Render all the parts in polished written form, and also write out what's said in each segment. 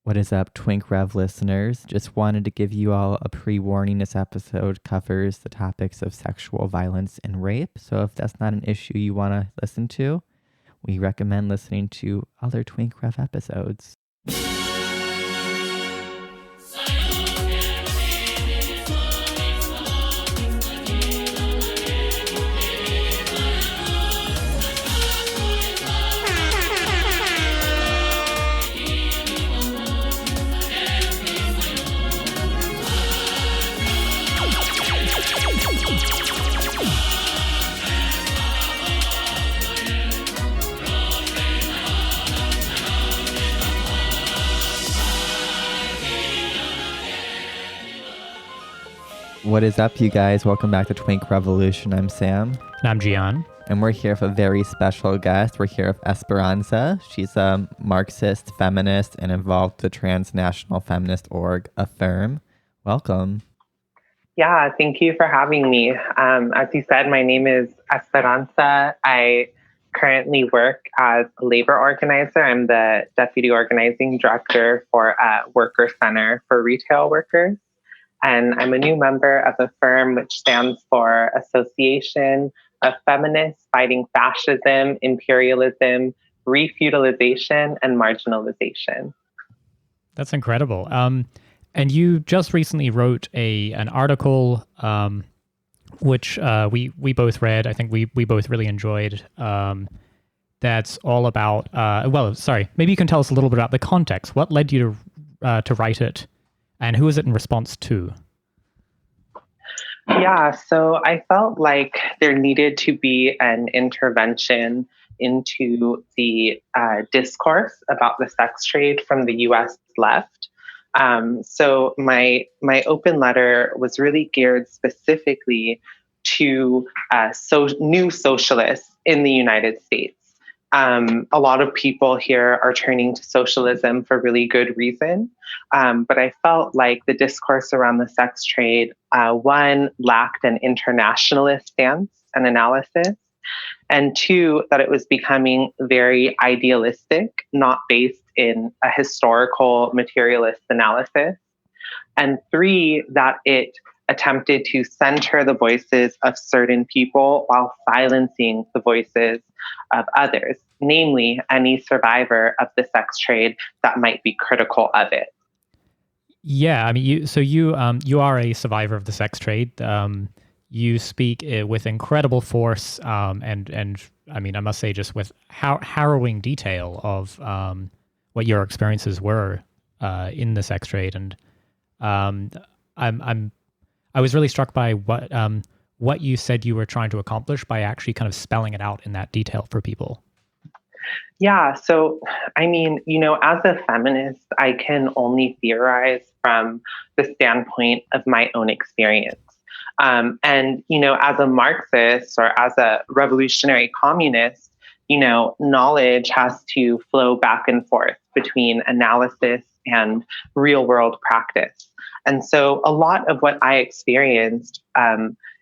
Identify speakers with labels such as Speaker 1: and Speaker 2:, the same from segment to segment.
Speaker 1: What is up, Twink Rev listeners? Just wanted to give you all a pre-warning. This episode covers the topics of sexual violence and rape. So if that's not an issue you want to listen to, we recommend listening to other Twink Rev episodes. What is up, you guys? Welcome back to Twink Revolution. I'm Sam.
Speaker 2: And I'm Gian.
Speaker 1: And we're here for a very special guest. We're here with Esperanza. She's a Marxist, feminist, and involved with the transnational feminist org, Affirm. Welcome.
Speaker 3: Yeah, thank you for having me. As you said, my name is Esperanza. I currently work as a labor organizer. I'm the deputy organizing director for a worker center for retail workers. And I'm a new member of Affirm, which stands for Association of Feminists Fighting Fascism, Imperialism, Refeudalization, and Marginalization.
Speaker 2: That's incredible. And you just recently wrote an article, which we both read. I think we both really enjoyed. That's all about. Maybe you can tell us a little bit about the context. What led you to write it? And who is it in response to?
Speaker 3: Yeah, so I felt like there needed to be an intervention into the discourse about the sex trade from the U.S. left. So my open letter was really geared specifically to new socialists in the United States. A lot of people here are turning to socialism for really good reason. But I felt like the discourse around the sex trade, one, lacked an internationalist stance and analysis, and two, that it was becoming very idealistic, not based in a historical materialist analysis, and three, that it attempted to center the voices of certain people while silencing the voices of others, namely any survivor of the sex trade that might be critical of it.
Speaker 2: Yeah, I mean, you are a survivor of the sex trade. You speak with incredible force, and I mean, I must say, just with harrowing detail of what your experiences were in the sex trade, and I was really struck by what you said you were trying to accomplish by actually kind of spelling it out in that detail for people.
Speaker 3: Yeah. So, I mean, as a feminist, I can only theorize from the standpoint of my own experience. And, as a Marxist or as a revolutionary communist, knowledge has to flow back and forth between analysis and real world practice. And so a lot of what I experienced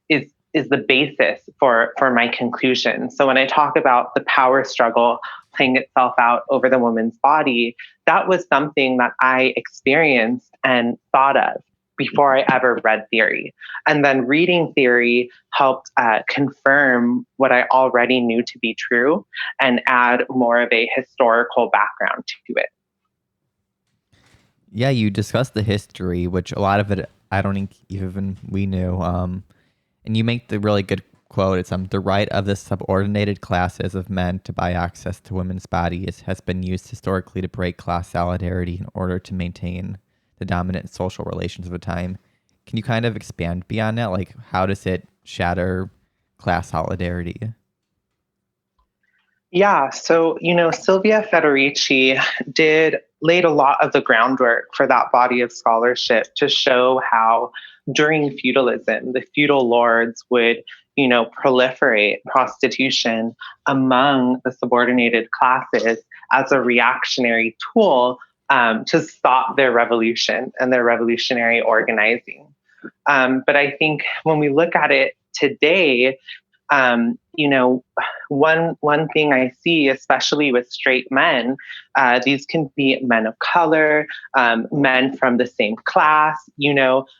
Speaker 3: is the basis for my conclusion. So when I talk about the power struggle playing itself out over the woman's body, that was something that I experienced and thought of before I ever read theory. And then reading theory helped confirm what I already knew to be true and add more of a historical background to it.
Speaker 1: Yeah, you discussed the history, which a lot of it, I don't think even we knew. And you make the really good quote. It's the right of the subordinated classes of men to buy access to women's bodies has been used historically to break class solidarity in order to maintain the dominant social relations of the time. Can you kind of expand beyond that? Like, how does it shatter class solidarity?
Speaker 3: Yeah, so, Silvia Federici laid a lot of the groundwork for that body of scholarship to show how during feudalism, the feudal lords would, proliferate prostitution among the subordinated classes as a reactionary tool to stop their revolution and their revolutionary organizing. But I think when we look at it today, You know, one thing I see, especially with straight men, these can be men of color, men from the same class,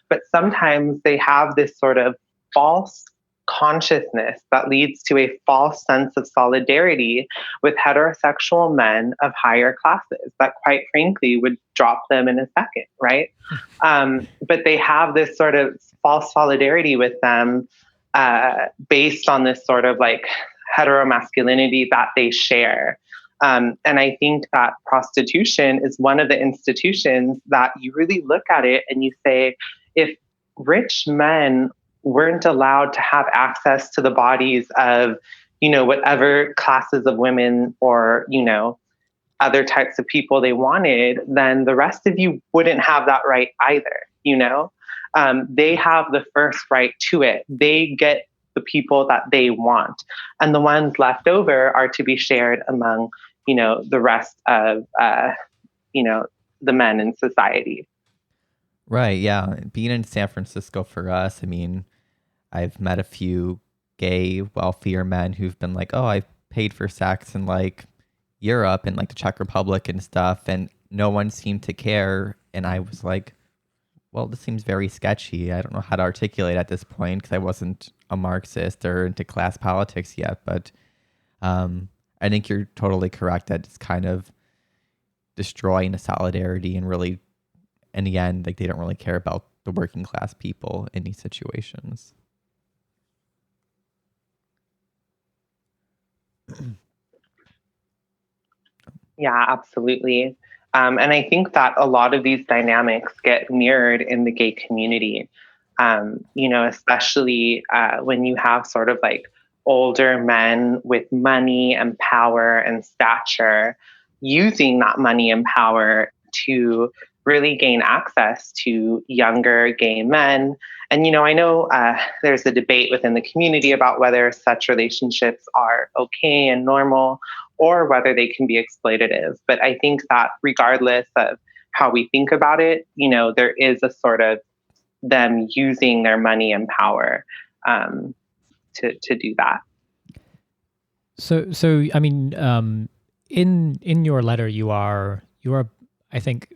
Speaker 3: but sometimes they have this sort of false consciousness that leads to a false sense of solidarity with heterosexual men of higher classes that, quite frankly, would drop them in a second, right? But they have this sort of false solidarity with them based on this sort of like heteromasculinity that they share. And I think that prostitution is one of the institutions that you really look at it and you say, if rich men weren't allowed to have access to the bodies of, whatever classes of women or, other types of people they wanted, then the rest of you wouldn't have that right either. They have the first right to it. They get the people that they want. And the ones left over are to be shared among, the rest of, the men in society.
Speaker 1: Right. Yeah. Being in San Francisco for us, I mean, I've met a few gay, wealthier men who've been like, oh, I paid for sex in like Europe and like the Czech Republic and stuff. And no one seemed to care. And I was like, well, this seems very sketchy. I don't know how to articulate at this point because I wasn't a Marxist or into class politics yet. But I think you're totally correct that it's kind of destroying the solidarity and really, in the end, like they don't really care about the working class people in these situations.
Speaker 3: Yeah, absolutely. And I think that a lot of these dynamics get mirrored in the gay community, especially when you have sort of like older men with money and power and stature using that money and power to really gain access to younger gay men. And, I know there's a debate within the community about whether such relationships are okay and normal or whether they can be exploitative. But I think that regardless of how we think about it, there is a sort of them using their money and power to do that.
Speaker 2: So I mean, in your letter, you are, I think,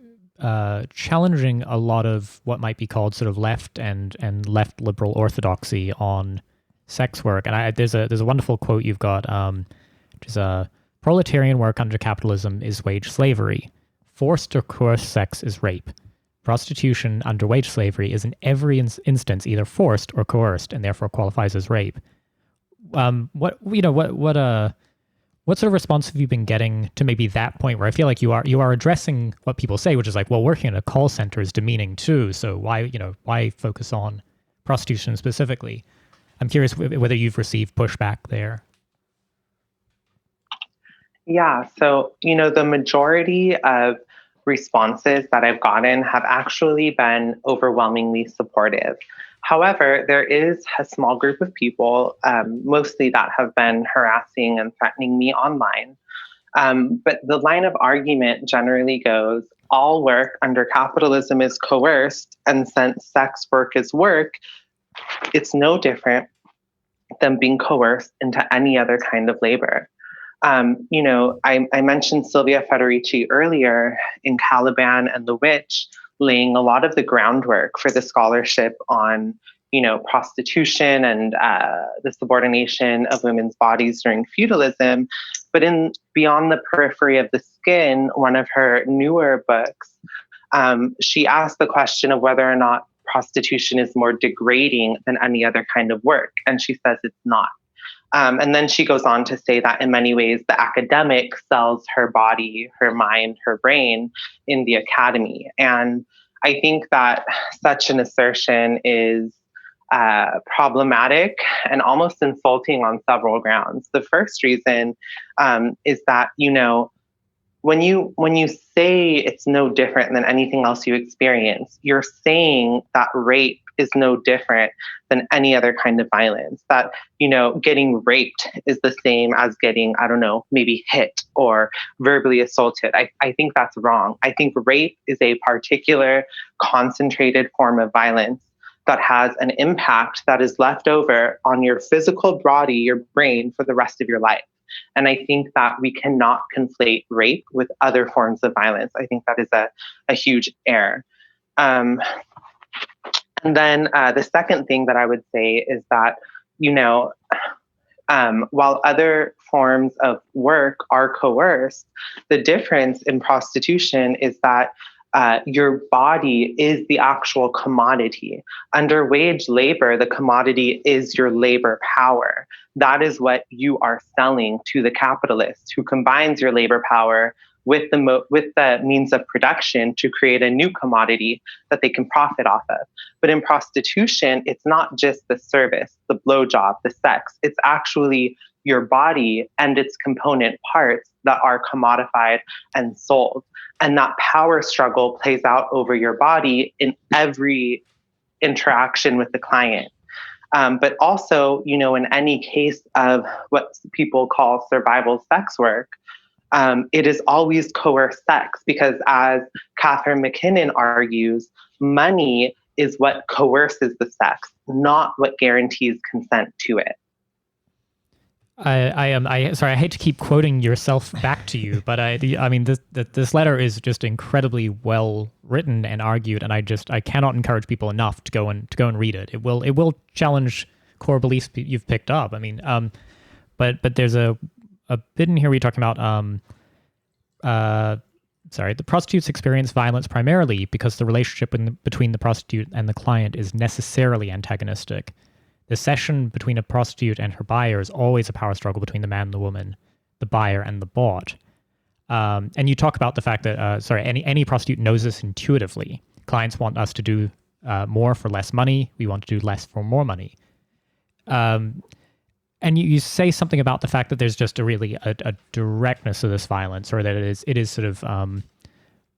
Speaker 2: challenging a lot of what might be called sort of left and left liberal orthodoxy on sex work. And there's a wonderful quote you've got, which is proletarian work under capitalism is wage slavery. Forced or coerced sex is rape. Prostitution under wage slavery is in every instance either forced or coerced, and therefore qualifies as rape. What sort of response have you been getting to maybe that point where I feel like you are addressing what people say, which is like, well, working in a call center is demeaning too, so why focus on prostitution specifically? I'm curious whether you've received pushback there.
Speaker 3: Yeah, so the majority of responses that I've gotten have actually been overwhelmingly supportive. However, there is a small group of people, mostly that have been harassing and threatening me online. But the line of argument generally goes, all work under capitalism is coerced, and since sex work is work, it's no different than being coerced into any other kind of labor. I mentioned Sylvia Federici earlier in Caliban and the Witch, laying a lot of the groundwork for the scholarship on, prostitution and the subordination of women's bodies during feudalism. But in Beyond the Periphery of the Skin, one of her newer books, she asked the question of whether or not prostitution is more degrading than any other kind of work. And she says it's not. And then she goes on to say that in many ways, the academic sells her body, her mind, her brain in the academy. And I think that such an assertion is problematic and almost insulting on several grounds. The first reason is that, when you say it's no different than anything else you experience, you're saying that rape is no different than any other kind of violence. That, getting raped is the same as getting, maybe hit or verbally assaulted. I think that's wrong. I think rape is a particular concentrated form of violence that has an impact that is left over on your physical body, your brain, for the rest of your life. And I think that we cannot conflate rape with other forms of violence. I think that is a huge error. And then the second thing that I would say is that, while other forms of work are coerced, the difference in prostitution is that your body is the actual commodity. Under wage labor, the commodity is your labor power. That is what you are selling to the capitalist, who combines your labor power with the means of production to create a new commodity that they can profit off of. But in prostitution, it's not just the service, the blowjob, the sex. It's actually your body and its component parts that are commodified and sold. And that power struggle plays out over your body in every interaction with the client. But also, in any case of what people call survival sex work, it is always coerced sex, because as Catherine McKinnon argues, money is what coerces the sex, not what guarantees consent to it.
Speaker 2: Sorry, I hate to keep quoting yourself back to you, but this letter is just incredibly well written and argued, and I cannot encourage people enough to go and read it. It will challenge core beliefs you've picked up. But there's a bit in here where you're talking about the prostitutes experience violence primarily because the relationship between the prostitute and the client is necessarily antagonistic. The session between a prostitute and her buyer is always a power struggle between the man and the woman, the buyer and the bought. And you talk about the fact that, any prostitute knows this intuitively. Clients want us to do more for less money. We want to do less for more money. And you say something about the fact that there's just a directness of this violence, or that it is sort of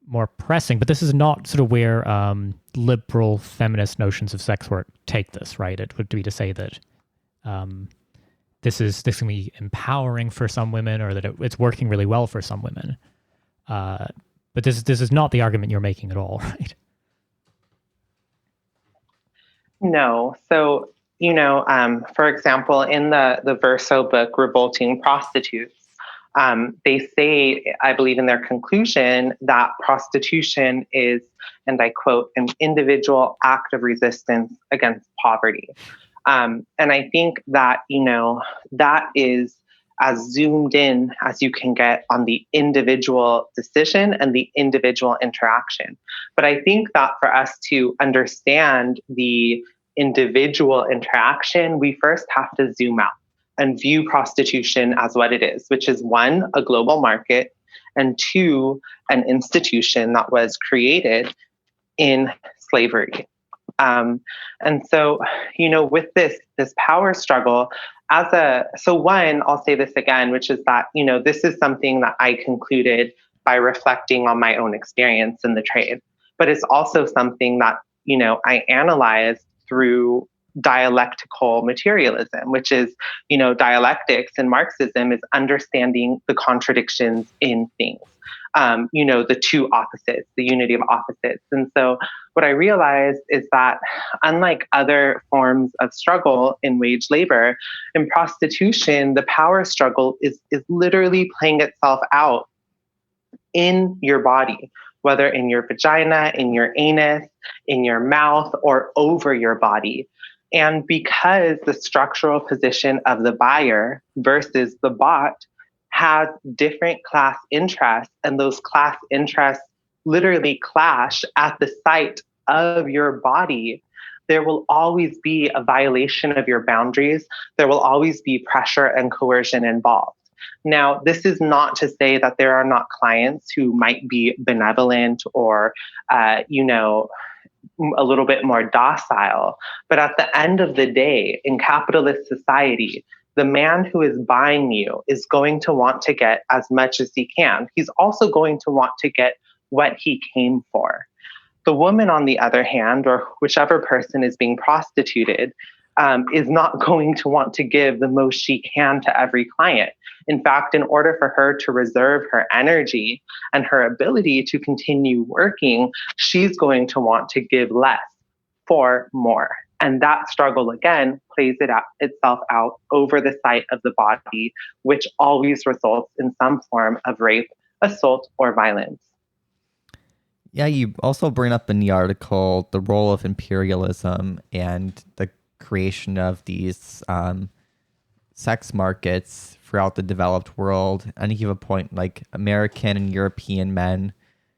Speaker 2: more pressing. But this is not sort of where liberal feminist notions of sex work take this, right? It would be to say that this can be empowering for some women, or that it's working really well for some women. But this is not the argument you're making at all, right?
Speaker 3: No. So, for example, in the Verso book, Revolting Prostitutes, they say, I believe in their conclusion, that prostitution is, and I quote, an individual act of resistance against poverty. And I think that, that is as zoomed in as you can get on the individual decision and the individual interaction. But I think that for us to understand the individual interaction, we first have to zoom out and view prostitution as what it is, which is, one, a global market, and two, an institution that was created in slavery. And so, with this power struggle, one, I'll say this again, which is that, this is something that I concluded by reflecting on my own experience in the trade. But it's also something that, I analyzed through dialectical materialism, which is, dialectics in Marxism is understanding the contradictions in things, the two opposites, the unity of opposites. And so what I realized is that, unlike other forms of struggle in wage labor, in prostitution, the power struggle is literally playing itself out in your body, whether in your vagina, in your anus, in your mouth, or over your body. And because the structural position of the buyer versus the bought has different class interests, and those class interests literally clash at the site of your body, there will always be a violation of your boundaries. There will always be pressure and coercion involved. Now, this is not to say that there are not clients who might be benevolent or, a little bit more docile. But at the end of the day, in capitalist society, the man who is buying you is going to want to get as much as he can. He's also going to want to get what he came for. The woman, on the other hand, or whichever person is being prostituted, is not going to want to give the most she can to every client. In fact, in order for her to reserve her energy and her ability to continue working, she's going to want to give less. for more. And that struggle, again, plays itself out over the site of the body, which always results in some form of rape, assault, or violence.
Speaker 1: Yeah, you also bring up in the article the role of imperialism and the creation of these sex markets throughout the developed world. I think you have a point, like American and European men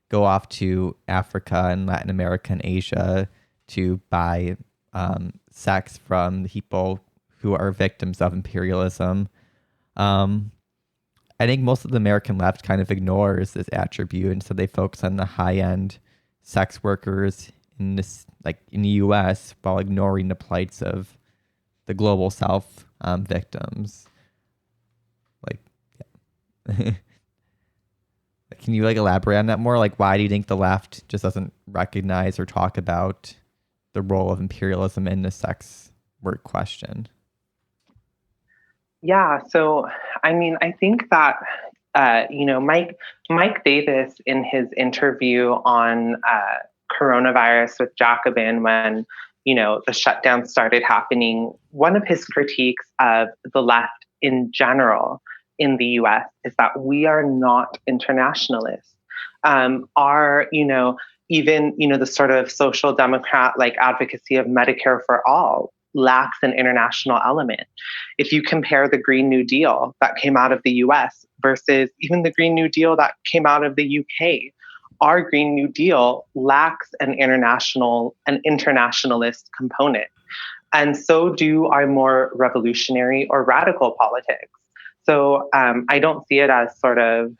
Speaker 1: go off to Africa and Latin America and Asia to buy sex from the people who are victims of imperialism. I think most of the American left kind of ignores this attribute, and so they focus on the high-end sex workers in this, like in the U.S., while ignoring the plights of the global South victims. Like, yeah. Can you elaborate on that more? Like, why do you think the left just doesn't recognize or talk about the role of imperialism in the sex work question?
Speaker 3: Yeah, so I mean, I think that Mike Davis, in his interview on coronavirus with Jacobin, when the shutdown started happening, one of his critiques of the left in general in the U.S. is that we are not internationalists. Even the sort of social democrat like advocacy of Medicare for all lacks an international element. If you compare the Green New Deal that came out of the US versus even the Green New Deal that came out of the UK, our Green New Deal lacks an internationalist component. And so do our more revolutionary or radical politics. So I don't see it as sort of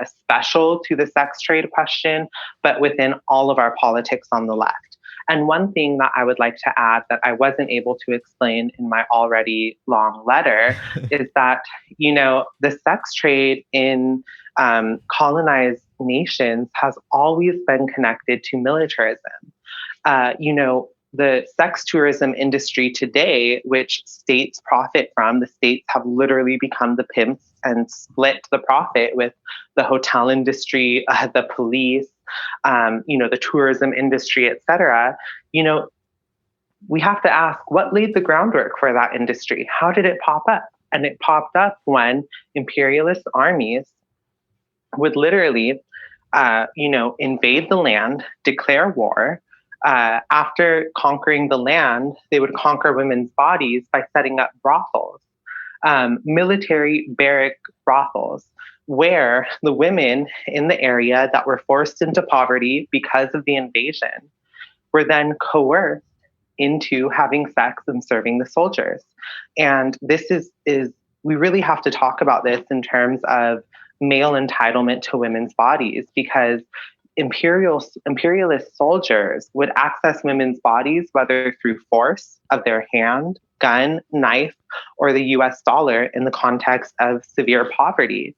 Speaker 3: special to the sex trade question, but within all of our politics on the left. And one thing that I would like to add that I wasn't able to explain in my already long letter is that, the sex trade in colonized nations has always been connected to militarism. The sex tourism industry today, which states profit from, the states have literally become the pimps and split the profit with the hotel industry, the police, the tourism industry, et cetera. We have to ask, what laid the groundwork for that industry? How did it pop up? And it popped up when imperialist armies would literally, invade the land, declare war. After conquering the land, they would conquer women's bodies by setting up brothels, military barrack brothels, where the women in the area that were forced into poverty because of the invasion were then coerced into having sex and serving the soldiers. And this is we really have to talk about this in terms of male entitlement to women's bodies, because imperialist soldiers would access women's bodies, whether through force of their hand, gun, knife, or the US dollar in the context of severe poverty.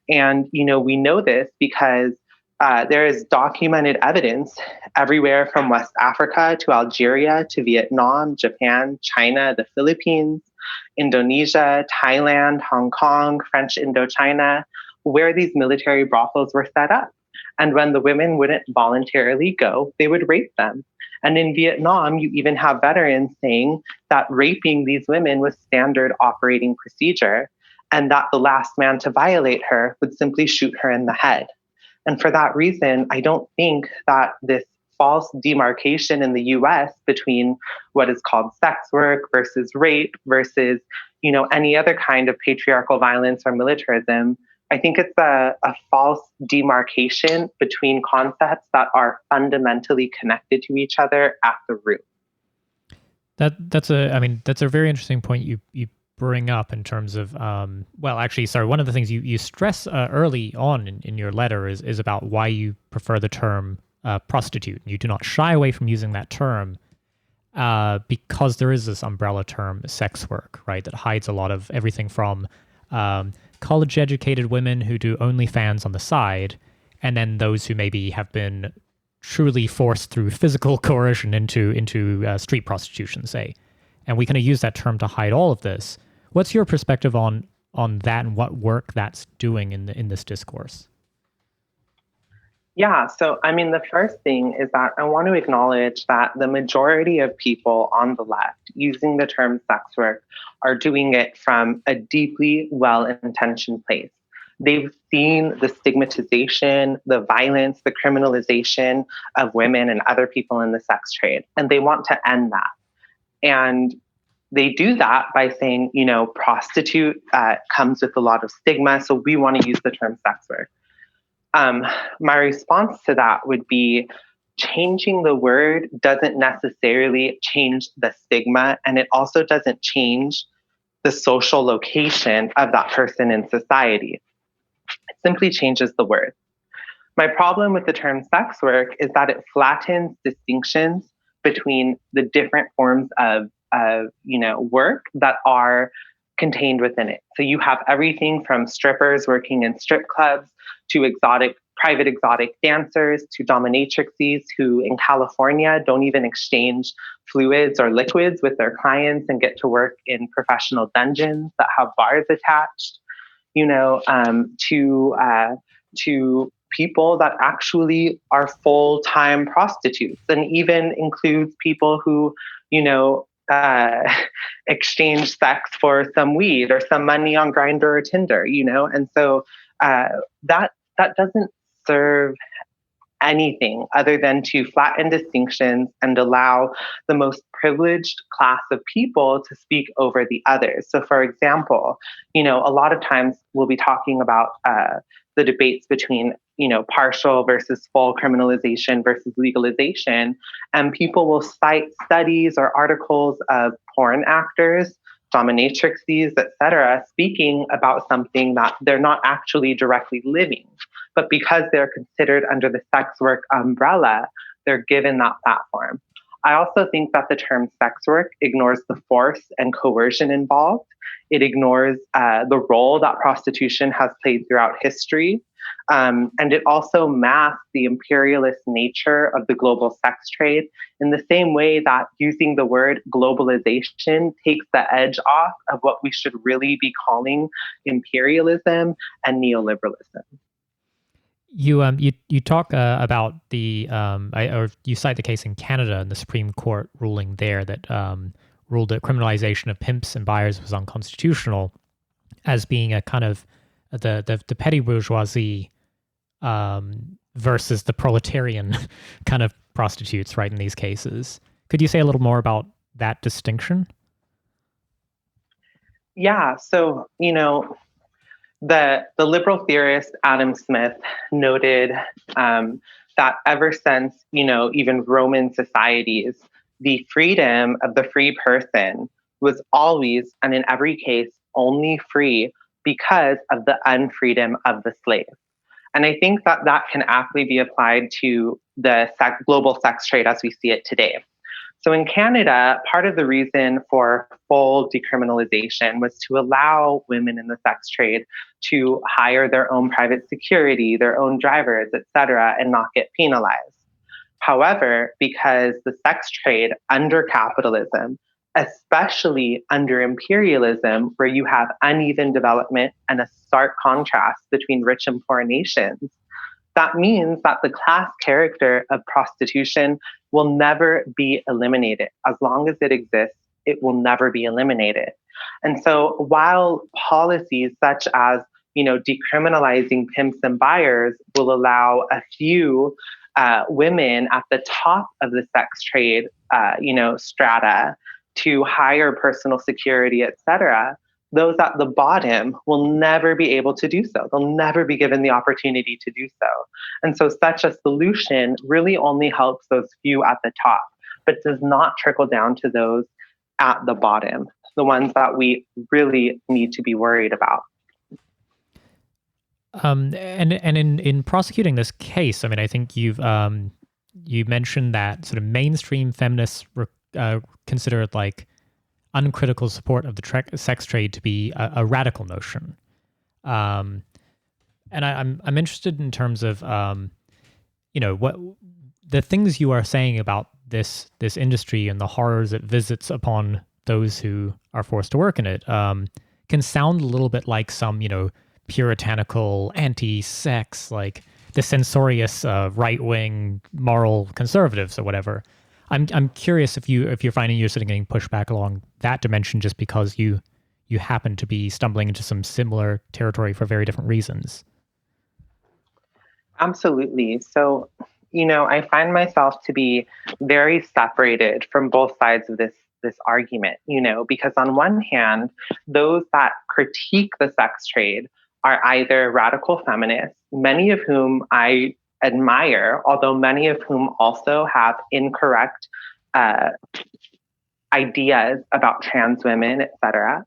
Speaker 3: And, we know this because there is documented evidence everywhere from West Africa to Algeria to Vietnam, Japan, China, the Philippines, Indonesia, Thailand, Hong Kong, French Indochina, where these military brothels were set up. And when the women wouldn't voluntarily go, they would rape them. And in Vietnam, you even have veterans saying that raping these women was standard operating procedure, and that the last man to violate her would simply shoot her in the head. And for that reason, I don't think that this false demarcation in the US between what is called sex work versus rape versus, any other kind of patriarchal violence or militarism, I think it's a false demarcation between concepts that are fundamentally connected to each other at the root.
Speaker 2: That's a very interesting point you bring up in terms of, one of the things you stress early on in your letter is about why you prefer the term prostitute. You do not shy away from using that term because there is this umbrella term, sex work, right, that hides a lot of everything from college-educated women who do OnlyFans on the side, and then those who maybe have been truly forced through physical coercion into street prostitution, say. And we kind of use that term to hide all of this. What's your perspective on that and what work that's doing in this discourse?
Speaker 3: Yeah, so I mean, the first thing is that I want to acknowledge that the majority of people on the left using the term sex work are doing it from a deeply well intentioned place. They've seen the stigmatization, the violence, the criminalization of women and other people in the sex trade, and they want to end that. And they do that by saying, prostitute comes with a lot of stigma, so we want to use the term sex work. My response to that would be changing the word doesn't necessarily change the stigma, and it also doesn't change the social location of that person in society. It simply changes the word. My problem with the term sex work is that it flattens distinctions between the different forms of work that are contained within it. So you have everything from strippers working in strip clubs to private exotic dancers to dominatrixes who in California don't even exchange fluids or liquids with their clients and get to work in professional dungeons that have bars attached, to people that actually are full-time prostitutes, and even includes people who, exchange sex for some weed or some money on Grindr or Tinder, and so that doesn't serve anything other than to flatten distinctions and allow the most privileged class of people to speak over the others. So, for example, a lot of times we'll be talking about the debates between, partial versus full criminalization versus legalization, and people will cite studies or articles of porn actors, dominatrixes, etc., speaking about something that they're not actually directly living. But because they're considered under the sex work umbrella, they're given that platform. I also think that the term sex work ignores the force and coercion involved. It ignores the role that prostitution has played throughout history. And it also masks the imperialist nature of the global sex trade in the same way that using the word globalization takes the edge off of what we should really be calling imperialism and neoliberalism.
Speaker 2: You talk about or you cite the case in Canada and the Supreme Court ruling there that ruled that criminalization of pimps and buyers was unconstitutional, as being a kind of the petty bourgeoisie versus the proletarian kind of prostitutes, right? In these cases, could you say a little more about that distinction?
Speaker 3: Yeah. So the liberal theorist Adam Smith noted that ever since, even Roman societies, the freedom of the free person was always, and in every case, only free because of the unfreedom of the slave. And I think that that can aptly be applied to the global sex trade as we see it today. So in Canada, part of the reason for full decriminalization was to allow women in the sex trade to hire their own private security, their own drivers, et cetera, and not get penalized. However, because the sex trade under capitalism, especially under imperialism, where you have uneven development and a stark contrast between rich and poor nations, that means that the class character of prostitution will never be eliminated. As long as it exists, it will never be eliminated. And so while policies such as, decriminalizing pimps and buyers will allow a few women at the top of the sex trade, strata to hire personal security, et cetera, those at the bottom will never be able to do so. They'll never be given the opportunity to do so. And so such a solution really only helps those few at the top, but does not trickle down to those at the bottom, the ones that we really need to be worried about.
Speaker 2: And in prosecuting this case, I mean, I think you mentioned that sort of mainstream feminists consider it like uncritical support of the sex trade to be a radical notion. And I'm interested in terms of what the things you are saying about this industry and the horrors it visits upon those who are forced to work in it can sound a little bit like some puritanical anti-sex, like the censorious right-wing moral conservatives or whatever. I'm curious if you're finding you're sort of getting pushed back along that dimension just because you happen to be stumbling into some similar territory for very different reasons.
Speaker 3: Absolutely. So, I find myself to be very separated from both sides of this argument, because on one hand, those that critique the sex trade are either radical feminists, many of whom I admire, although many of whom also have incorrect uh, ideas about trans women, etc.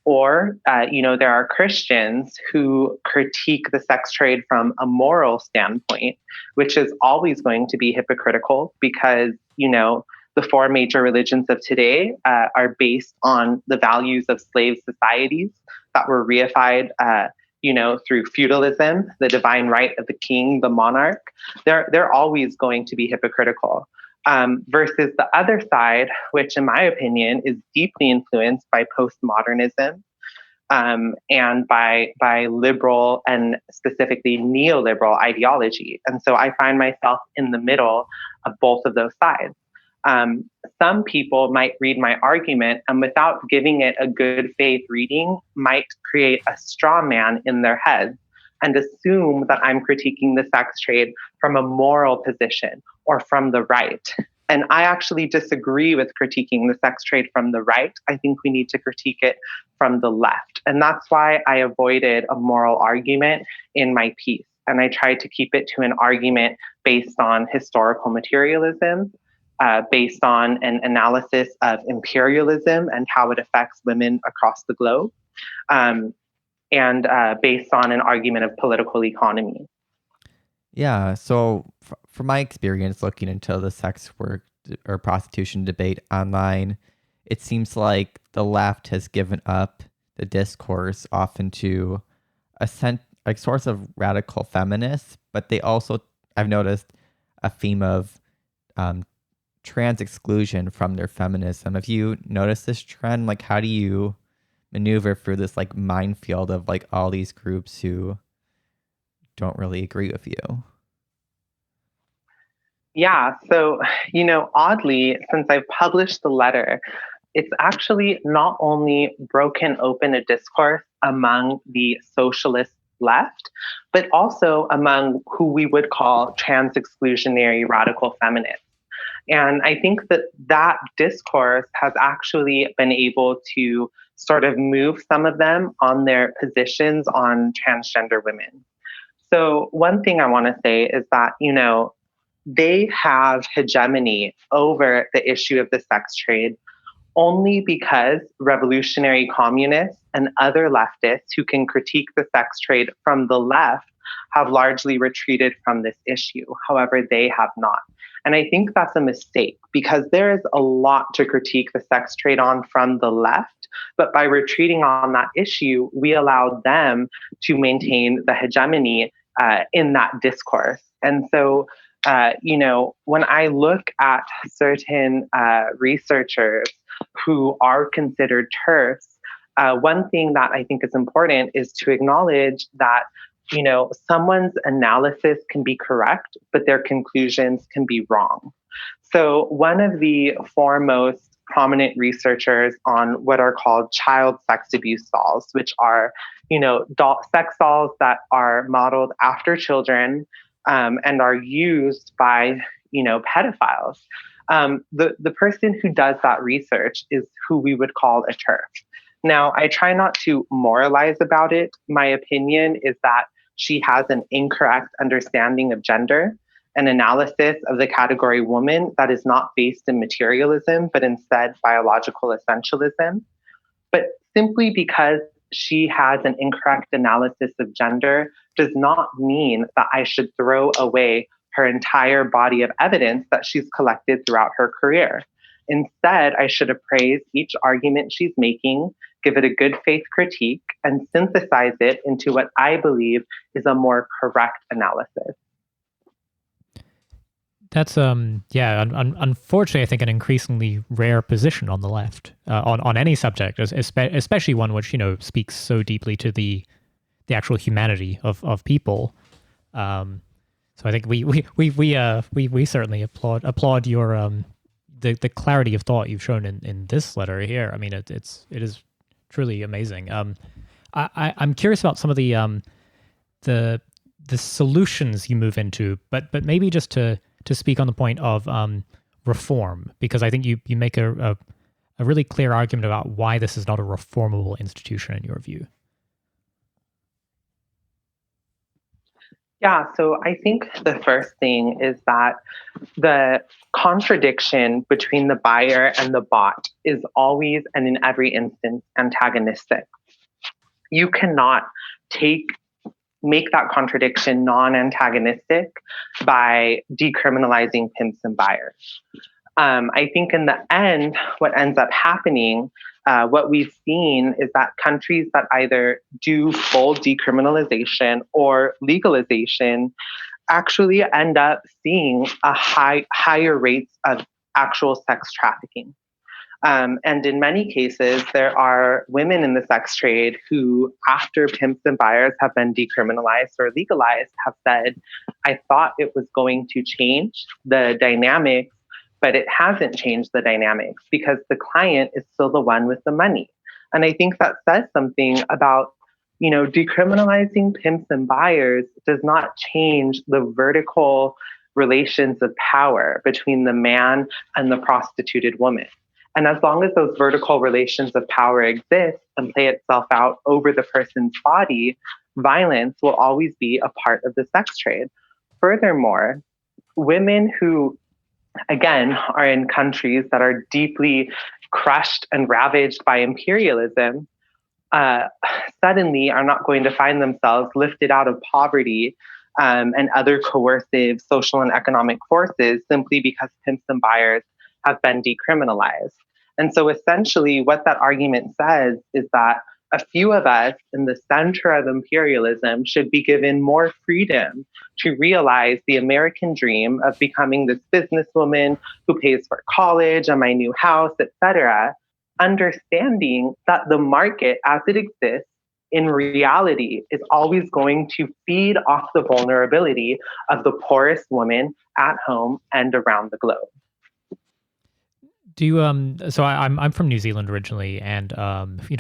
Speaker 3: Or, there are Christians who critique the sex trade from a moral standpoint, which is always going to be hypocritical because, the four major religions of today are based on the values of slave societies that were reified, through feudalism, the divine right of the king, the monarch. They're always going to be hypocritical. Versus the other side, which in my opinion is deeply influenced by postmodernism and by liberal and specifically neoliberal ideology. And so I find myself in the middle of both of those sides. Some people might read my argument and without giving it a good faith reading might create a straw man in their heads and assume that I'm critiquing the sex trade from a moral position or from the right. And I actually disagree with critiquing the sex trade from the right. I think we need to critique it from the left. And that's why I avoided a moral argument in my piece. And I tried to keep it to an argument based on historical materialism, based on an analysis of imperialism and how it affects women across the globe, and based on an argument of political economy.
Speaker 1: Yeah, so from my experience looking into the sex work or prostitution debate online, it seems like the left has given up the discourse often to a source of radical feminists, but they also, I've noticed, a theme of trans exclusion from their feminism. Have you noticed this trend? Like, how do you maneuver through this like minefield of like all these groups who don't really agree with you?
Speaker 3: Yeah, so, oddly, since I've published the letter, it's actually not only broken open a discourse among the socialist left, but also among who we would call trans exclusionary radical feminists. And I think that discourse has actually been able to sort of move some of them on their positions on transgender women. So one thing I want to say is that, they have hegemony over the issue of the sex trade only because revolutionary communists and other leftists who can critique the sex trade from the left have largely retreated from this issue. However, they have not. And I think that's a mistake because there is a lot to critique the sex trade on from the left. But by retreating on that issue, we allow them to maintain the hegemony in that discourse. And so, when I look at certain researchers who are considered TERFs, one thing that I think is important is to acknowledge that, someone's analysis can be correct, but their conclusions can be wrong. So one of the foremost prominent researchers on what are called child sex abuse dolls, which are, sex dolls that are modeled after children, and are used by, pedophiles. The person who does that research is who we would call a TERF. Now, I try not to moralize about it. My opinion is that she has an incorrect understanding of gender, an analysis of the category woman that is not based in materialism, but instead biological essentialism. But simply because she has an incorrect analysis of gender does not mean that I should throw away her entire body of evidence that she's collected throughout her career. Instead, I should appraise each argument she's making, give it a good faith critique, and synthesize it into what I believe is a more correct analysis.
Speaker 2: That's unfortunately, I think an increasingly rare position on the left on any subject, especially one which speaks so deeply to the actual humanity of people. So I think we certainly applaud your the clarity of thought you've shown in this letter here. I mean, it is truly amazing. I'm curious about some of the solutions you move into, but maybe just to speak on the point of reform, because I think you make a really clear argument about why this is not a reformable institution in your view.
Speaker 3: Yeah, so I think the first thing is that the contradiction between the buyer and the bought is always and in every instance antagonistic. You cannot make that contradiction non-antagonistic by decriminalizing pimps and buyers. I think in the end, what ends up happening, what we've seen is that countries that either do full decriminalization or legalization actually end up seeing a higher rates of actual sex trafficking. And in many cases, there are women in the sex trade who, after pimps and buyers have been decriminalized or legalized, have said, I thought it was going to change the dynamics, but it hasn't changed the dynamics because the client is still the one with the money. And I think that says something about, decriminalizing pimps and buyers does not change the vertical relations of power between the man and the prostituted woman. And as long as those vertical relations of power exist and play itself out over the person's body, violence will always be a part of the sex trade. Furthermore, women who, again, are in countries that are deeply crushed and ravaged by imperialism, suddenly are not going to find themselves lifted out of poverty and other coercive social and economic forces simply because pimps and buyers have been decriminalized. And so essentially what that argument says is that a few of us in the center of imperialism should be given more freedom to realize the American dream of becoming this businesswoman who pays for college and my new house, etc., understanding that the market as it exists in reality is always going to feed off the vulnerability of the poorest woman at home and around the globe.
Speaker 2: Do you so I'm from New Zealand originally, and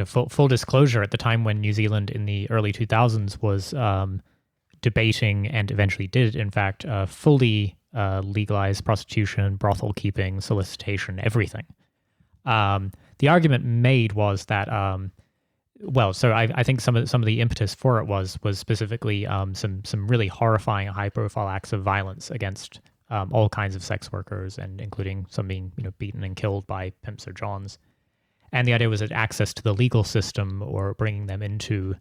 Speaker 2: full disclosure, at the time when New Zealand in the early 2000s was debating and eventually did in fact fully legalize prostitution, brothel keeping, solicitation, everything. The argument made was that I think some of the impetus for it was specifically some really horrifying high profile acts of violence against all kinds of sex workers, and including some being beaten and killed by pimps or johns. And the idea was that access to the legal system or bringing them into,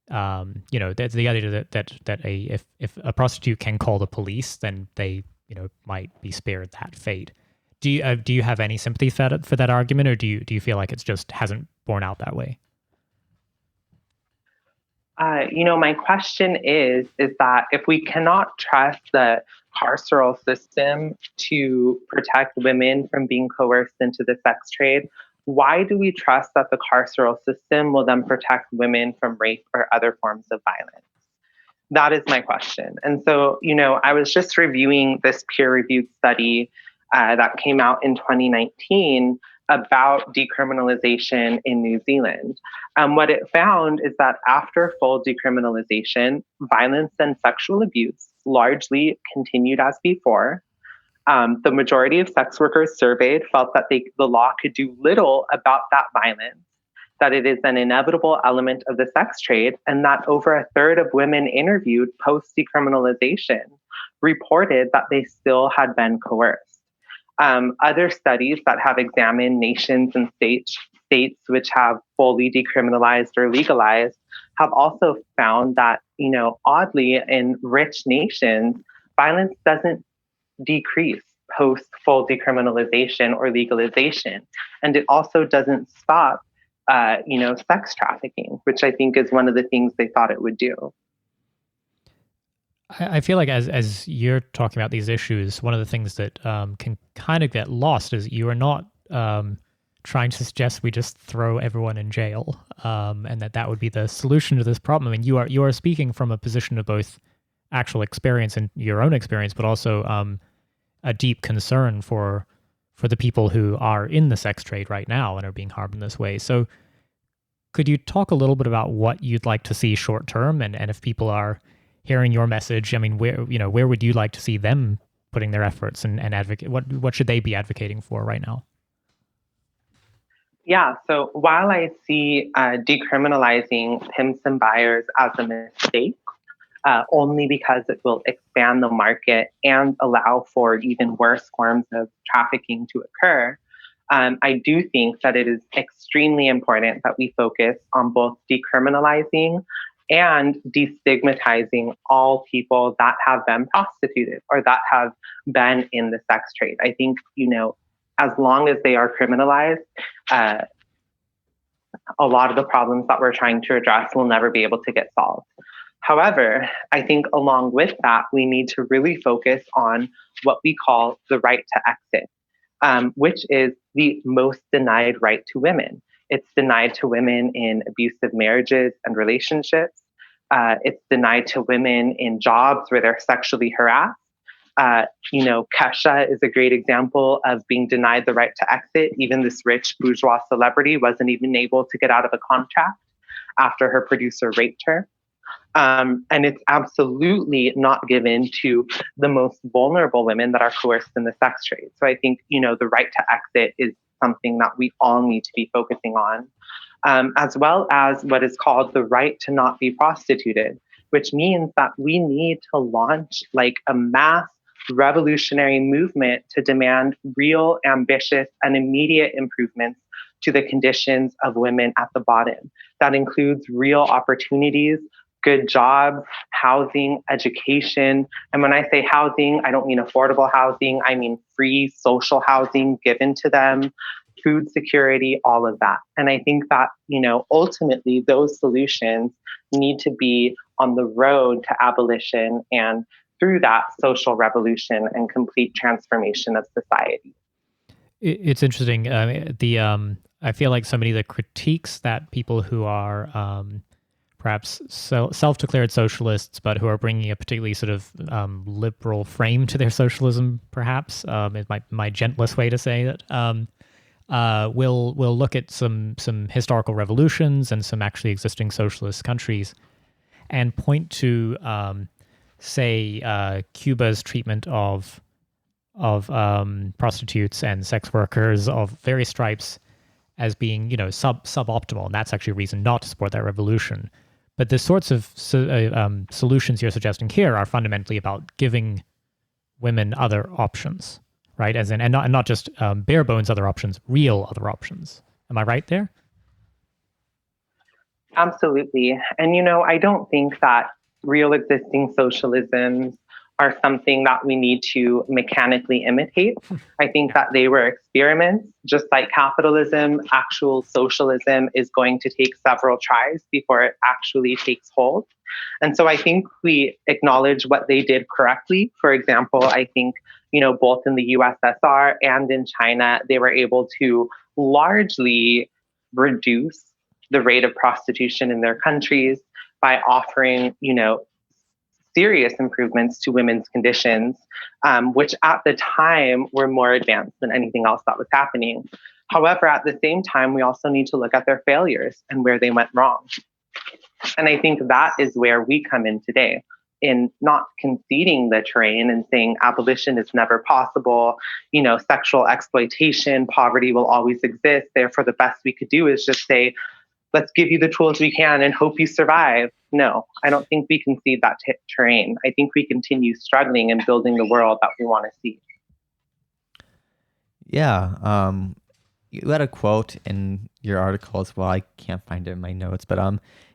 Speaker 2: the idea that if a prostitute can call the police, then they might be spared that fate. Do you have any sympathy for that argument, or do you feel like it's just hasn't borne out that way?
Speaker 3: My question is that if we cannot trust the carceral system to protect women from being coerced into the sex trade, why do we trust that the carceral system will then protect women from rape or other forms of violence? That is my question. And so, I was just reviewing this peer-reviewed study that came out in 2019 about decriminalization in New Zealand. What it found is that after full decriminalization, violence and sexual abuse largely continued as before. The majority of sex workers surveyed felt that the law could do little about that violence, that it is an inevitable element of the sex trade, and that over a third of women interviewed post-decriminalization reported that they still had been coerced. Other studies that have examined nations and states which have fully decriminalized or legalized have also found that, oddly, in rich nations, violence doesn't decrease post full decriminalization or legalization. And it also doesn't stop, sex trafficking, which I think is one of the things they thought it would do.
Speaker 2: I feel like as you're talking about these issues, one of the things that can kind of get lost is you are not trying to suggest we just throw everyone in jail, and that would be the solution to this problem. I mean, you are speaking from a position of both actual experience and your own experience, but also a deep concern for the people who are in the sex trade right now and are being harmed in this way. So could you talk a little bit about what you'd like to see short term, and if people are hearing your message, I mean, where would you like to see them putting their efforts and advocate? What should they be advocating for right now?
Speaker 3: Yeah, so while I see decriminalizing pimps and buyers as a mistake, only because it will expand the market and allow for even worse forms of trafficking to occur, I do think that it is extremely important that we focus on both decriminalizing and destigmatizing all people that have been prostituted or that have been in the sex trade. I think, as long as they are criminalized, uh, a lot of the problems that we're trying to address will never be able to get solved. However, I think along with that, we need to really focus on what we call the right to exit, which is the most denied right to women. It's denied to women in abusive marriages and relationships. It's denied to women in jobs where they're sexually harassed. Kesha is a great example of being denied the right to exit. Even this rich bourgeois celebrity wasn't even able to get out of a contract after her producer raped her. And it's absolutely not given to the most vulnerable women that are coerced in the sex trade. So I think, the right to exit is something that we all need to be focusing on, as well as what is called the right to not be prostituted, which means that we need to launch like a mass revolutionary movement to demand real, ambitious, and immediate improvements to the conditions of women at the bottom. That includes real opportunities, good jobs, housing, education. And when I say housing, I don't mean affordable housing. I mean free social housing given to them, food security, all of that. And I think that, ultimately those solutions need to be on the road to abolition and through that social revolution and complete transformation of society.
Speaker 2: It's interesting. I feel like so many of the critiques that people who are perhaps self-declared socialists, but who are bringing a particularly sort of liberal frame to their socialism, perhaps is my gentlest way to say it. We'll look at some historical revolutions and some actually existing socialist countries, and point to say Cuba's treatment of prostitutes and sex workers of various stripes as being suboptimal, and that's actually a reason not to support that revolution. But the sorts of solutions you're suggesting here are fundamentally about giving women other options, right? As in, and not just bare bones other options, real other options. Am I right there?
Speaker 3: Absolutely. And, I don't think that real existing socialisms are something that we need to mechanically imitate. I think that they were experiments. Just like capitalism, actual socialism is going to take several tries before it actually takes hold. And so I think we acknowledge what they did correctly. For example, I think, both in the USSR and in China, they were able to largely reduce the rate of prostitution in their countries by offering, serious improvements to women's conditions, which at the time were more advanced than anything else that was happening. However, at the same time, we also need to look at their failures and where they went wrong. And I think that is where we come in today, in not conceding the terrain and saying abolition is never possible, sexual exploitation, poverty will always exist. Therefore, the best we could do is just say, let's give you the tools we can and hope you survive. No, I don't think we concede that terrain. I think we continue struggling and building the world that we want to see.
Speaker 1: Yeah. You had a quote in your article as well. I can't find it in my notes, but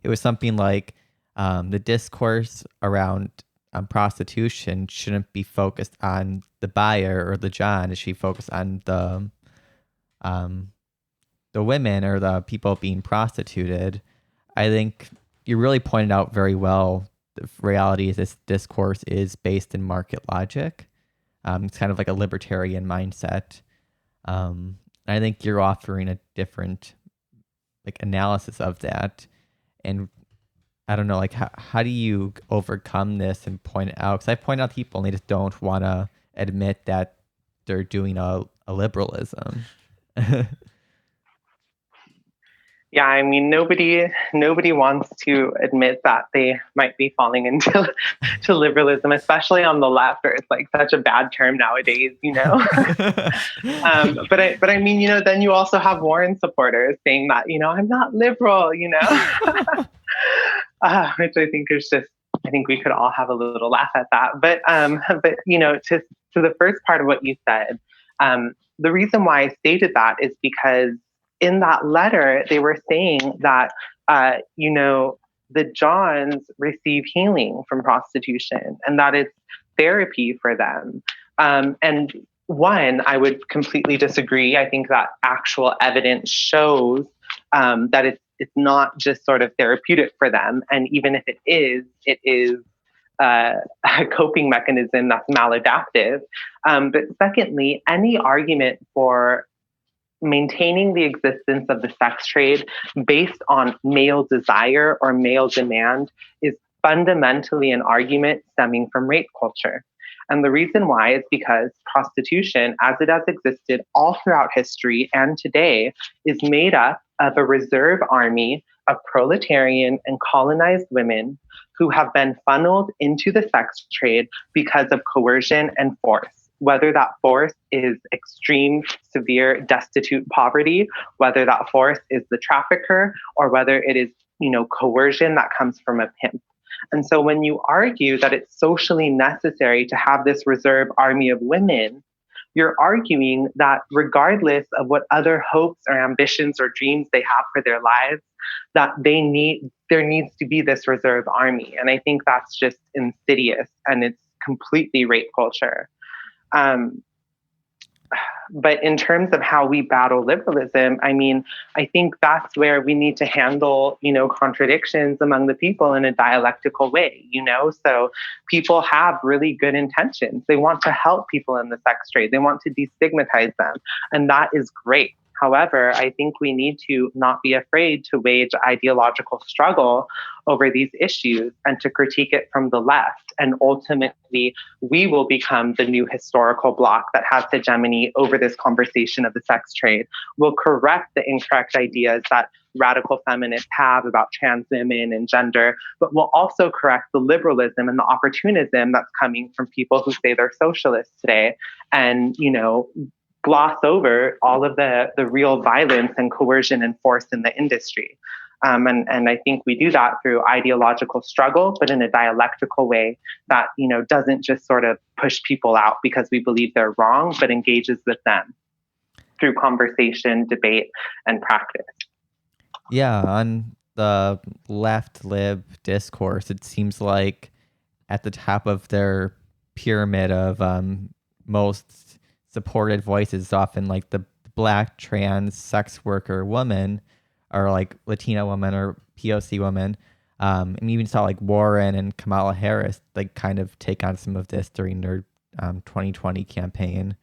Speaker 1: it was something like the discourse around prostitution shouldn't be focused on the buyer or the John. It should be focused on the women or the people being prostituted. I think you really pointed out very well the reality is this discourse is based in market logic. It's kind of like a libertarian mindset. I think you're offering a different analysis of that. And I don't know, like how do you overcome this and point it out? Because I point out people and they just don't want to admit that they're doing a liberalism.
Speaker 3: Yeah, I mean, nobody wants to admit that they might be falling into to liberalism, especially on the left, where it's like such a bad term nowadays, you know. But I mean, you know, then you also have Warren supporters saying that, you know, I'm not liberal, you know, which I think is just, I think we could all have a little laugh at that. But you know, to the first part of what you said, the reason why I stated that is because in that letter they were saying that, you know, the Johns receive healing from prostitution and that it's therapy for them. And one, I would completely disagree. I think that actual evidence shows that it's not just sort of therapeutic for them. And even if it is a coping mechanism that's maladaptive. But secondly, any argument for maintaining the existence of the sex trade based on male desire or male demand is fundamentally an argument stemming from rape culture. And the reason why is because prostitution, as it has existed all throughout history and today, is made up of a reserve army of proletarian and colonized women who have been funneled into the sex trade because of coercion and force. Whether that force is extreme, severe, destitute poverty, whether that force is the trafficker, or whether it is, you know, coercion that comes from a pimp. And so when you argue that it's socially necessary to have this reserve army of women, you're arguing that regardless of what other hopes or ambitions or dreams they have for their lives, that there needs to be this reserve army. And I think that's just insidious and it's completely rape culture. But in terms of how we battle liberalism, I mean, I think that's where we need to handle, you know, contradictions among the people in a dialectical way, you know? So people have really good intentions. They want to help people in the sex trade. They want to destigmatize them. And that is great. However, I think we need to not be afraid to wage ideological struggle over these issues and to critique it from the left. And ultimately, we will become the new historical bloc that has hegemony over this conversation of the sex trade. We'll correct the incorrect ideas that radical feminists have about trans women and gender, but we'll also correct the liberalism and the opportunism that's coming from people who say they're socialists today. And, you know, gloss over all of the real violence and coercion and force in the industry. And I think we do that through ideological struggle, but in a dialectical way that, you know, doesn't just sort of push people out because we believe they're wrong, but engages with them through conversation, debate, and practice.
Speaker 1: Yeah, on the left lib discourse, it seems like at the top of their pyramid of most supported voices, often like the Black trans sex worker woman, or like Latina woman or POC woman. And you even saw like Warren and Kamala Harris like kind of take on some of this during their 2020 campaign.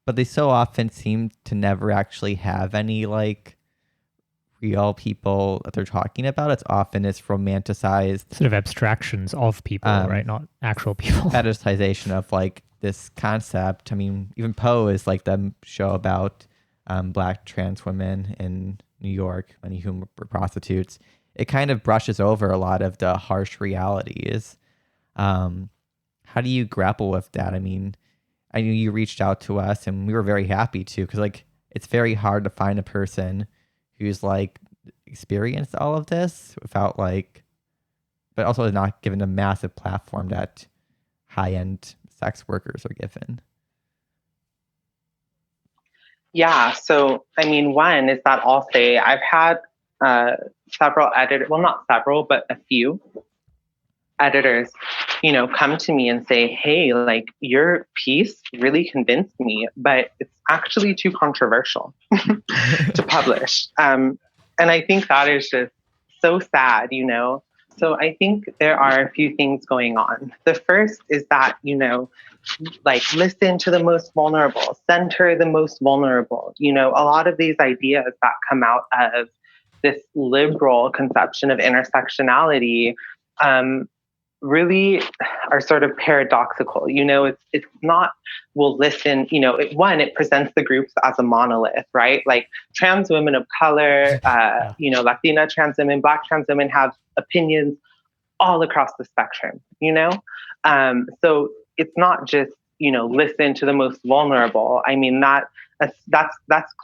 Speaker 1: But they so often seem to never actually have any like real people that they're talking about. It's often this romanticized
Speaker 2: sort of abstractions of people, right? Not actual people.
Speaker 1: Fetishization of like this concept. I mean, even Poe is like the show about Black trans women in New York, many of whom were prostitutes. It kind of brushes over a lot of the harsh realities. How do you grapple with that? I mean, I knew you reached out to us and we were very happy to, because like it's very hard to find a person who's like experienced all of this without like, but also not given a massive platform that high-end sex workers are given.
Speaker 3: Yeah, so I mean, one is that I'll say I've had several editors, well, not several, but a few editors, you know, come to me and say, hey, like your piece really convinced me, but it's actually too controversial to publish. And I think that is just so sad, you know. So I think there are a few things going on. The first is that, you know, like listen to the most vulnerable, center the most vulnerable. You know, a lot of these ideas that come out of this liberal conception of intersectionality really are sort of paradoxical. It's not, we'll listen, it presents the groups as a monolith, right? Like trans women of color, Latina trans women, Black trans women have opinions all across the spectrum, So it's not just, listen to the most vulnerable. I mean, that's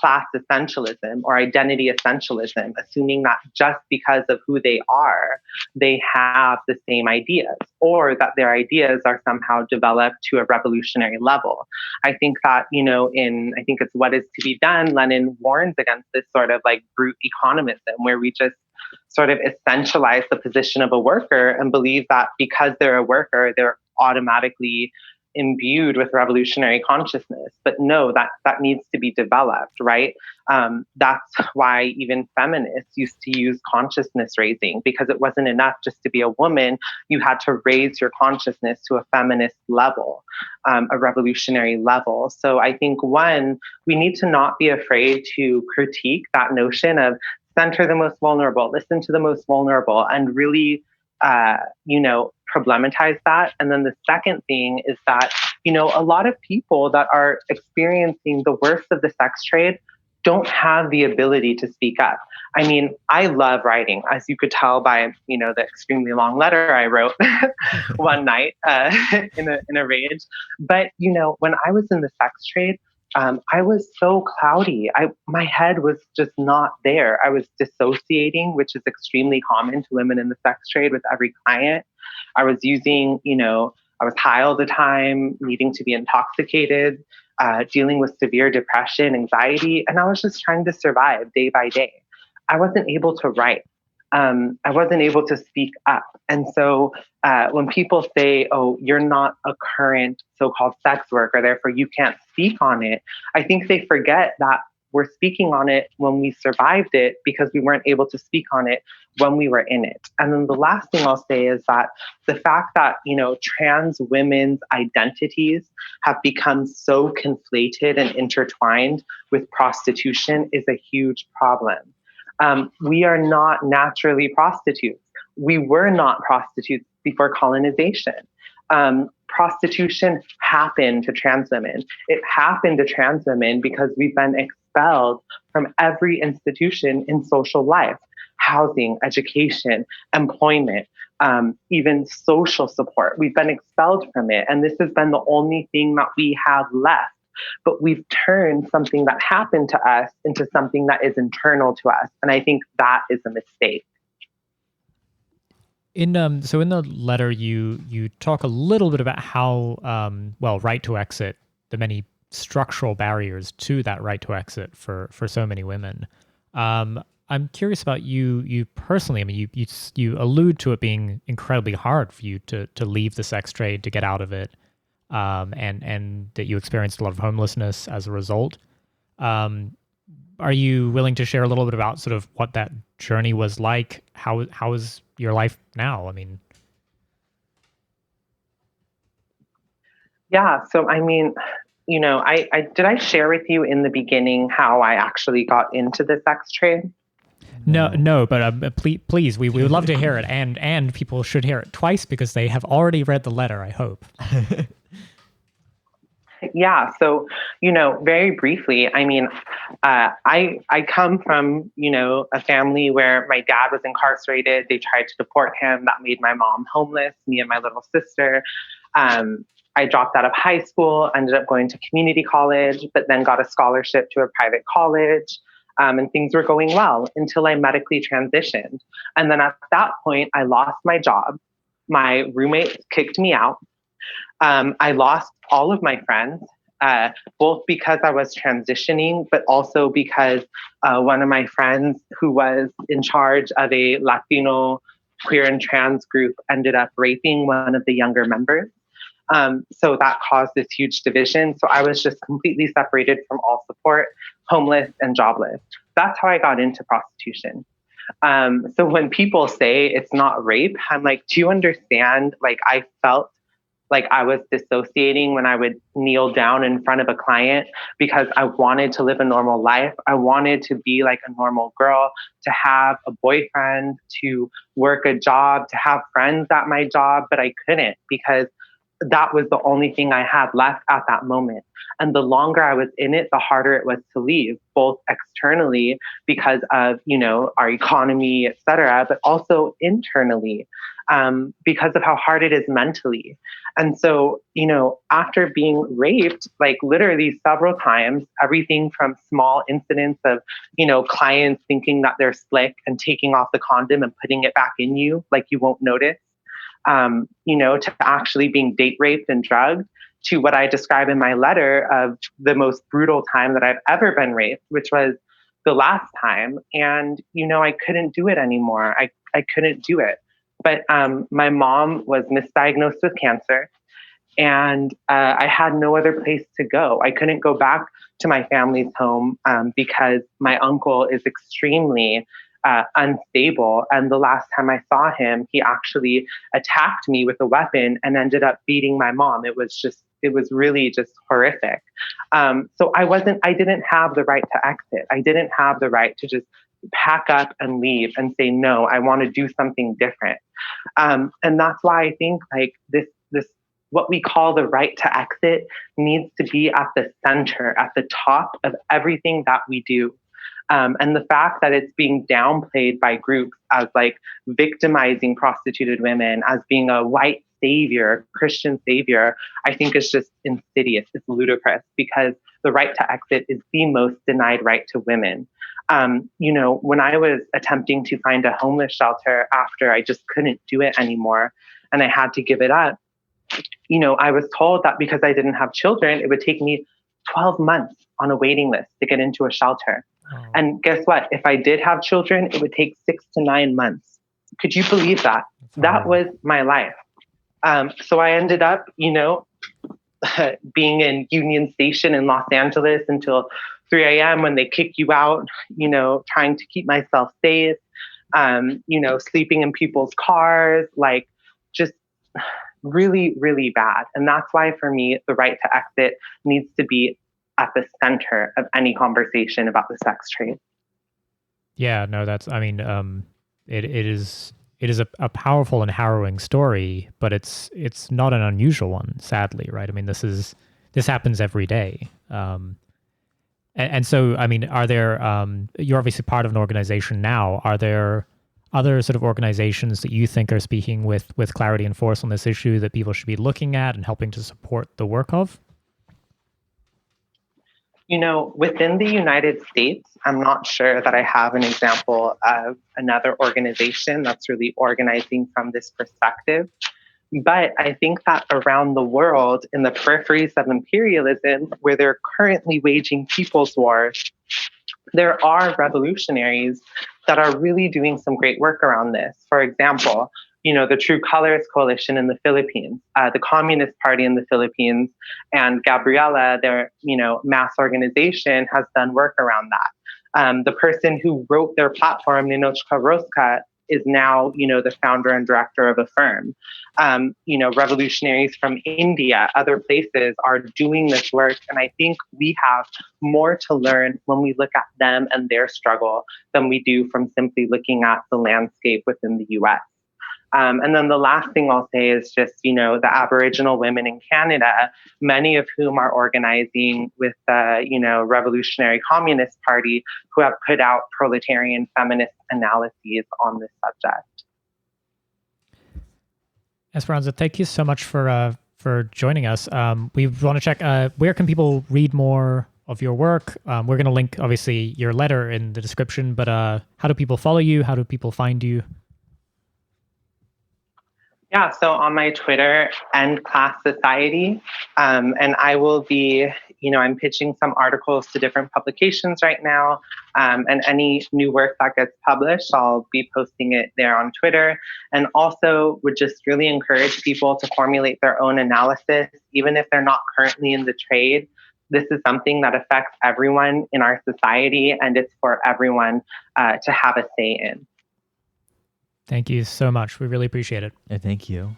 Speaker 3: class essentialism or identity essentialism, assuming that just because of who they are, they have the same ideas, or that their ideas are somehow developed to a revolutionary level. I think that, I think it's What Is to Be Done, Lenin warns against this sort of like brute economism, where we just sort of essentialize the position of a worker and believe that because they're a worker, they're automatically imbued with revolutionary consciousness. But no, that needs to be developed, right? That's why even feminists used to use consciousness raising, because it wasn't enough just to be a woman. You had to raise your consciousness to a feminist level, a revolutionary level. So I think, one, we need to not be afraid to critique that notion of center the most vulnerable, listen to the most vulnerable, and really, problematize that. And then the second thing is that, a lot of people that are experiencing the worst of the sex trade don't have the ability to speak up. I mean, I love writing, as you could tell by, the extremely long letter I wrote one night in a rage. But, when I was in the sex trade, I was so cloudy. My head was just not there. I was dissociating, which is extremely common to women in the sex trade with every client. I was using, I was high all the time, needing to be intoxicated, dealing with severe depression, anxiety, and I was just trying to survive day by day. I wasn't able to write. I wasn't able to speak up. And so when people say, oh, you're not a current so-called sex worker, therefore you can't speak on it, I think they forget that we're speaking on it when we survived it, because we weren't able to speak on it when we were in it. And then the last thing I'll say is that the fact that, trans women's identities have become so conflated and intertwined with prostitution is a huge problem. We are not naturally prostitutes. We were not prostitutes before colonization. Prostitution happened to trans women. It happened to trans women because we've been expelled from every institution in social life: housing, education, employment, even social support. We've been expelled from it. And this has been the only thing that we have left. But we've turned something that happened to us into something that is internal to us. And I think that is a mistake.
Speaker 2: So in the letter, you talk a little bit about how, right to exit, the many structural barriers to that right to exit for so many women. I'm curious about you personally. I mean, you allude to it being incredibly hard for you to leave the sex trade, to get out of it. And that you experienced a lot of homelessness as a result. Are you willing to share a little bit about sort of what that journey was like? How is your life now? I mean,
Speaker 3: yeah. So I mean, I did I share with you in the beginning how I actually got into the sex trade?
Speaker 2: No, but please, we would love to hear it, and people should hear it twice because they have already read the letter, I hope.
Speaker 3: Yeah. So, very briefly, I mean, I come from, a family where my dad was incarcerated. They tried to deport him. That made my mom homeless, me and my little sister. I dropped out of high school, ended up going to community college, but then got a scholarship to a private college. And things were going well until I medically transitioned. And then at that point, I lost my job. My roommate kicked me out. I lost all of my friends, both because I was transitioning, but also because one of my friends who was in charge of a Latino queer and trans group ended up raping one of the younger members. So that caused this huge division. So I was just completely separated from all support, homeless and jobless. That's how I got into prostitution. So when people say it's not rape, I'm like, do you understand? Like, I felt Like I was dissociating when I would kneel down in front of a client because I wanted to live a normal life. I wanted to be like a normal girl, to have a boyfriend, to work a job, to have friends at my job, but I couldn't because that was the only thing I had left at that moment. And the longer I was in it, the harder it was to leave, both externally because of, our economy, et cetera, but also internally because of how hard it is mentally. And so, after being raped, like literally several times, everything from small incidents of, clients thinking that they're slick and taking off the condom and putting it back in you, like you won't notice, to actually being date raped and drugged, to what I describe in my letter of the most brutal time that I've ever been raped, which was the last time. And, I couldn't do it anymore. I couldn't do it. But my mom was misdiagnosed with cancer, and I had no other place to go. I couldn't go back to my family's home because my uncle is extremely unstable. And the last time I saw him, he actually attacked me with a weapon and ended up beating my mom. It was really just horrific. So I didn't have the right to exit. I didn't have the right to just pack up and leave and say, no, I want to do something different. And that's why I think like this, what we call the right to exit needs to be at the center, at the top of everything that we do. And the fact that it's being downplayed by groups as like victimizing prostituted women, as being a white savior, Christian savior, I think is just insidious. It's ludicrous because the right to exit is the most denied right to women. When I was attempting to find a homeless shelter after I just couldn't do it anymore and I had to give it up, I was told that because I didn't have children, it would take me 12 months on a waiting list to get into a shelter. Oh. And guess what? If I did have children, it would take 6 to 9 months. Could you believe that? That was my life. So I ended up, being in Union Station in Los Angeles until 3 a.m. when they kick you out, trying to keep myself safe, sleeping in people's cars, like just really, really bad. And that's why for me, the right to exit needs to be at the center of any conversation about the sex trade.
Speaker 2: Yeah, no, it is a powerful and harrowing story, but it's not an unusual one, sadly, right? I mean, this happens every day. And so, I mean, are there, you're obviously part of an organization now. Are there other sort of organizations that you think are speaking with clarity and force on this issue that people should be looking at and helping to support the work of?
Speaker 3: Within the United States, I'm not sure that I have an example of another organization that's really organizing from this perspective. But I think that around the world, in the peripheries of imperialism, where they're currently waging people's wars, there are revolutionaries that are really doing some great work around this. For example, the True Colors Coalition in the Philippines, the Communist Party in the Philippines, and Gabriela, their mass organization, has done work around that. The person who wrote their platform, Ninochka Rosca, is now the founder and director of a firm. Revolutionaries from India, other places are doing this work, and I think we have more to learn when we look at them and their struggle than we do from simply looking at the landscape within the U.S. And then the last thing I'll say is just, the Aboriginal women in Canada, many of whom are organizing with the, Revolutionary Communist Party, who have put out proletarian feminist analyses on this subject.
Speaker 2: Esperanza, thank you so much for joining us. We want to check, where can people read more of your work? We're going to link, obviously, your letter in the description, but how do people follow you? How do people find you?
Speaker 3: Yeah, so on my Twitter, End Class Society, and I will be, I'm pitching some articles to different publications right now, and any new work that gets published, I'll be posting it there on Twitter, and also would just really encourage people to formulate their own analysis, even if they're not currently in the trade. This is something that affects everyone in our society, and it's for everyone to have a say in.
Speaker 2: Thank you so much. We really appreciate it.
Speaker 1: Thank you.